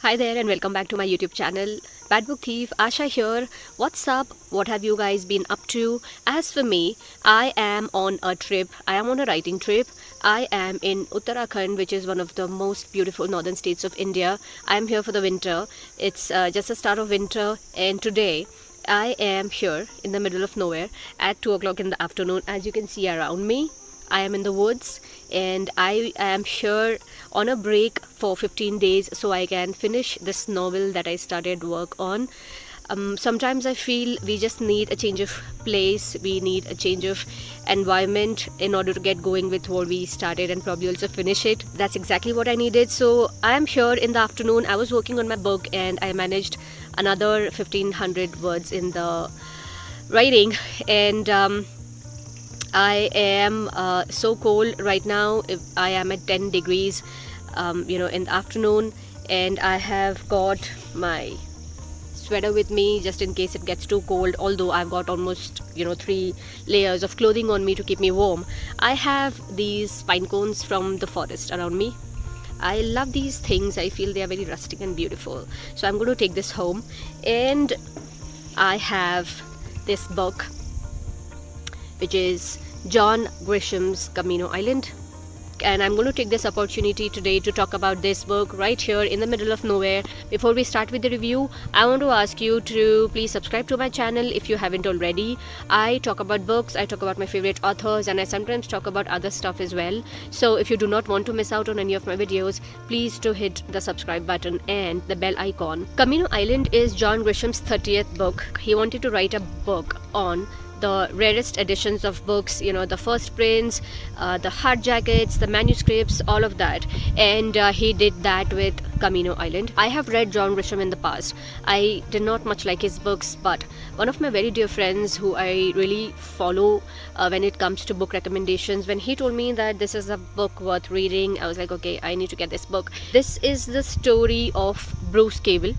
Hi there and welcome back to my YouTube channel. Bad Book Thief, Asha here. What's up? What have you guys been up to? As for me, I am on a trip. I am on a writing trip. I am in Uttarakhand, which is one of the most beautiful northern states of India. I am here for the winter. It's just the start of winter, and today I am here in the middle of nowhere at 2 o'clock in the afternoon. As you can see around me, I am in the woods and I am here on a break for 15 days so I can finish this novel that I started work on. Sometimes I feel we just need a change of place, we need a change of environment in order to get going with what we started and probably also finish it. That's exactly what I needed. So I am here in the afternoon. I was working on my book and I managed another 1500 words in the writing, and I am so cold right now. I am at 10 degrees in the afternoon, and I have got my sweater with me just in case it gets too cold, although I've got almost 3 layers of clothing on me to keep me warm. I have these pine cones from the forest around me. I love these things. I feel they are very rustic and beautiful, so I'm going to take this home. And I have this book, which is John Grisham's Camino Island, and I'm going to take this opportunity today to talk about this book right here in the middle of nowhere. Before we start with the review, I want to ask you to please subscribe to my channel if you haven't already. I talk about books, I talk about my favorite authors, and I sometimes talk about other stuff as well. So if you do not want to miss out on any of my videos, please do hit the subscribe button and the bell icon. Camino Island is John Grisham's 30th book. He wanted to write a book on the rarest editions of books, the first prints, the hard jackets, the manuscripts, all of that, and he did that with Camino Island. I have read John Grisham in the past. I did not much like his books, but one of my very dear friends who I really follow when it comes to book recommendations, when he told me that this is a book worth reading, I was like, okay, I need to get this book. This is the story of Bruce Cable,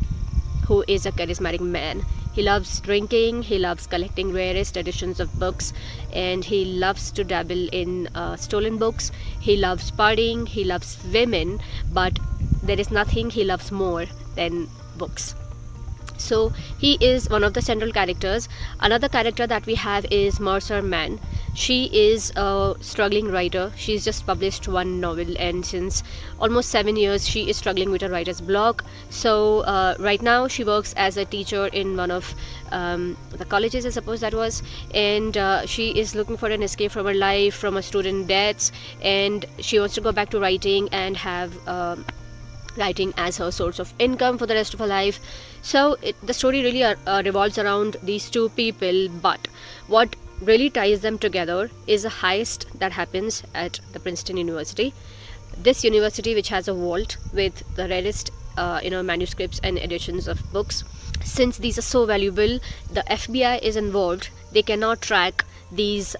who is a charismatic man. He loves drinking, he loves collecting rarest editions of books, and he loves to dabble in stolen books. He loves partying, he loves women, but there is nothing he loves more than books. So he is one of the central characters. Another character that we have is Mercer Mann. She is a struggling writer. She's just published one novel, and since almost 7 years she is struggling with a writer's block. So right now she works as a teacher in one of the colleges, I suppose that was, and she is looking for an escape from her life, from her student debts, and she wants to go back to writing and have writing as her source of income for the rest of her life. So the story really revolves around these two people, but what really ties them together is a heist that happens at the Princeton University. This university, which has a vault with the rarest manuscripts and editions of books. Since these are so valuable, the FBI is involved. They cannot track these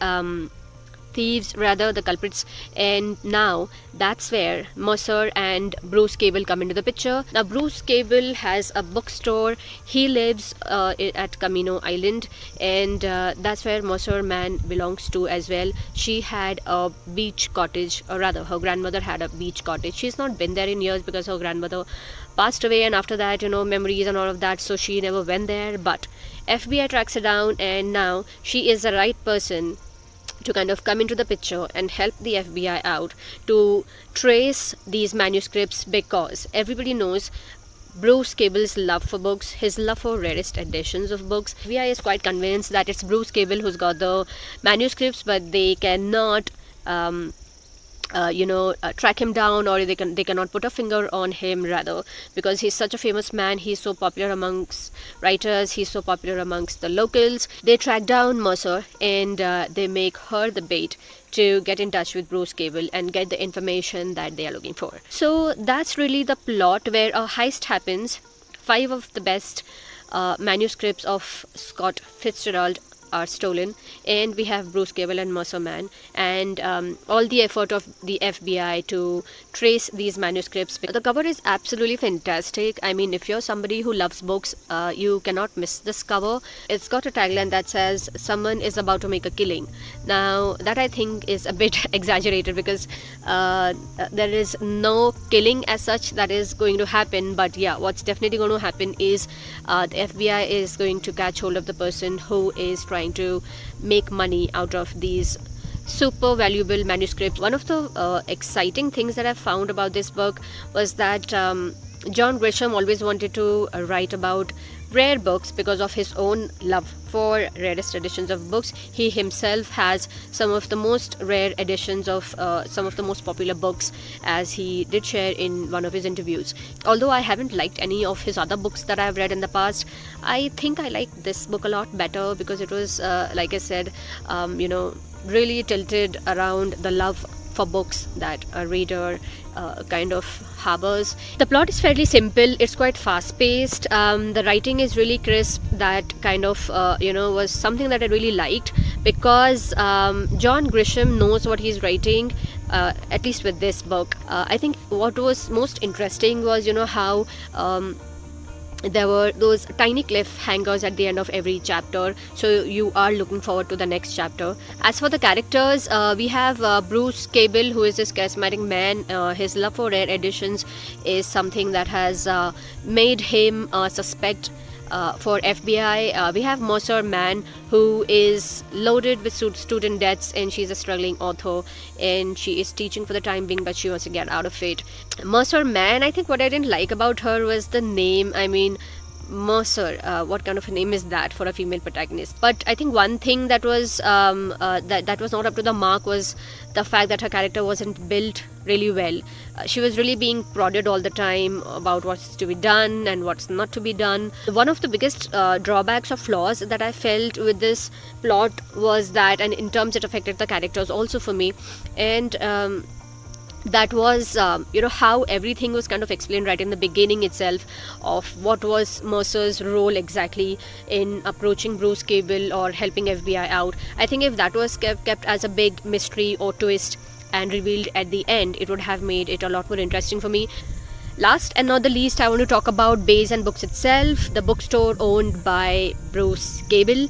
thieves, rather the culprits, and now that's where Mercer and Bruce Cable come into the picture. Now Bruce Cable has a bookstore. He lives at Camino Island, and that's where Mercer Mann belongs to as well. She had a beach cottage, or rather her grandmother had a beach cottage. She's not been there in years because her grandmother passed away, and after that memories and all of that, so she never went there. But FBI tracks her down, and now she is the right person to kind of come into the picture and help the FBI out to trace these manuscripts, because everybody knows Bruce Cable's love for books, his love for rarest editions of books. FBI is quite convinced that it's Bruce Cable who's got the manuscripts, but they cannot track him down, or they cannot put a finger on him, rather, because he's such a famous man. He's so popular amongst writers, he's so popular amongst the locals. They track down Mercer, and they make her the bait to get in touch with Bruce Cable and get the information that they are looking for. So that's really the plot, where a heist happens. 5 of the best manuscripts of Scott Fitzgerald are stolen, and we have Bruce Cable and Mercer Man, and all the effort of the FBI to trace these manuscripts. The cover is absolutely fantastic. I mean, if you're somebody who loves books, you cannot miss this cover. It's got a tagline that says, "Someone is about to make a killing." Now, that I think is a bit exaggerated, because there is no killing as such that is going to happen. But yeah, what's definitely going to happen is the FBI is going to catch hold of the person who is trying to make money out of these super valuable manuscripts. One of the exciting things that I found about this book was that John Grisham always wanted to write about rare books because of his own love for rarest editions of books. He himself has some of the most rare editions of some of the most popular books, as he did share in one of his interviews. Although I haven't liked any of his other books that I've read in the past, I think I like this book a lot better, because it was like I said, really tilted around the love for books that a reader kind of harbors. The plot is fairly simple. It's quite fast paced. The writing is really crisp. That kind of was something that I really liked, because John Grisham knows what he's writing, at least with this book. I think what was most interesting was how there were those tiny cliffhangers at the end of every chapter, so you are looking forward to the next chapter. As for the characters, we have Bruce Cable, who is this charismatic man. His love for rare editions is something that has made him suspect for FBI. We have Mercer Man, who is loaded with student debts, and she's a struggling author, and she is teaching for the time being, but she wants to get out of it. Mercer Man, I think what I didn't like about her was the name. I mean, Mercer, what kind of a name is that for a female protagonist? But I think one thing that was that was not up to the mark was the fact that her character wasn't built really well. She was really being prodded all the time about what's to be done and what's not to be done. One of the biggest drawbacks or flaws that I felt with this plot was that, and in terms it affected the characters also for me, and that was how everything was kind of explained right in the beginning itself, of what was Mercer's role exactly in approaching Bruce Cable or helping FBI out. I think if that was kept as a big mystery or twist and revealed at the end, it would have made it a lot more interesting for me. Last and not the least, I want to talk about Bays and Books itself, the bookstore owned by Bruce Cable.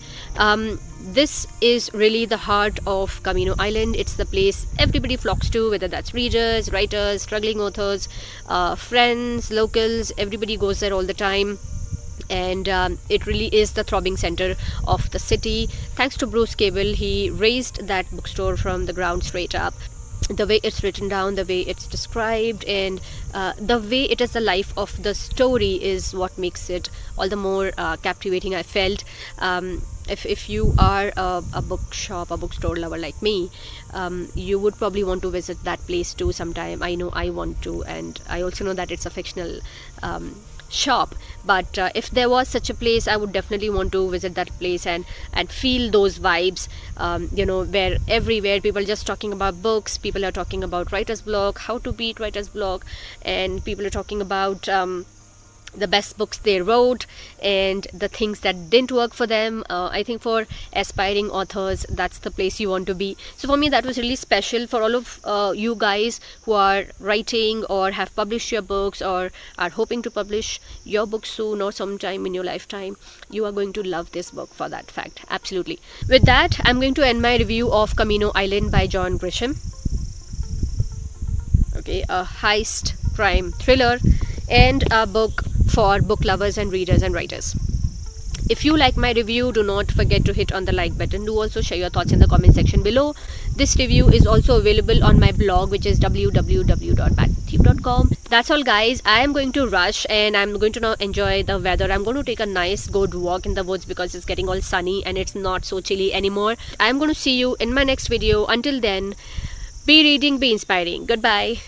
This is really the heart of Camino Island. It's the place everybody flocks to, whether that's readers, writers, struggling authors, friends, locals. Everybody goes there all the time, and it really is the throbbing center of the city. Thanks to Bruce Cable, he raised that bookstore from the ground straight up. The way it's written down, the way it's described, and the way it is the life of the story is what makes it all the more captivating, I felt. If you are a bookshop, a bookstore lover like me, you would probably want to visit that place too sometime. I know I want to, and I also know that it's a fictional shop, but if there was such a place, I would definitely want to visit that place and feel those vibes, where everywhere people are just talking about books, people are talking about writer's block, how to beat writer's block, and people are talking about the best books they wrote and the things that didn't work for them. I think for aspiring authors, that's the place you want to be. So for me, that was really special. For all of you guys who are writing or have published your books or are hoping to publish your book soon or sometime in your lifetime, you are going to love this book for that fact. Absolutely. With that, I'm going to end my review of Camino Island by John Grisham. Okay, a heist crime thriller and a book for book lovers and readers and writers. If you like my review, do not forget to hit on the like button. Do also share your thoughts in the comment section below. This review is also available on my blog, which is www.badbookthief.com. That's all, guys. I am going to rush and I'm going to now enjoy the weather. I'm going to take a nice good walk in the woods because it's getting all sunny and it's not so chilly anymore. I'm going to see you in my next video. Until then, be reading, be inspiring. Goodbye.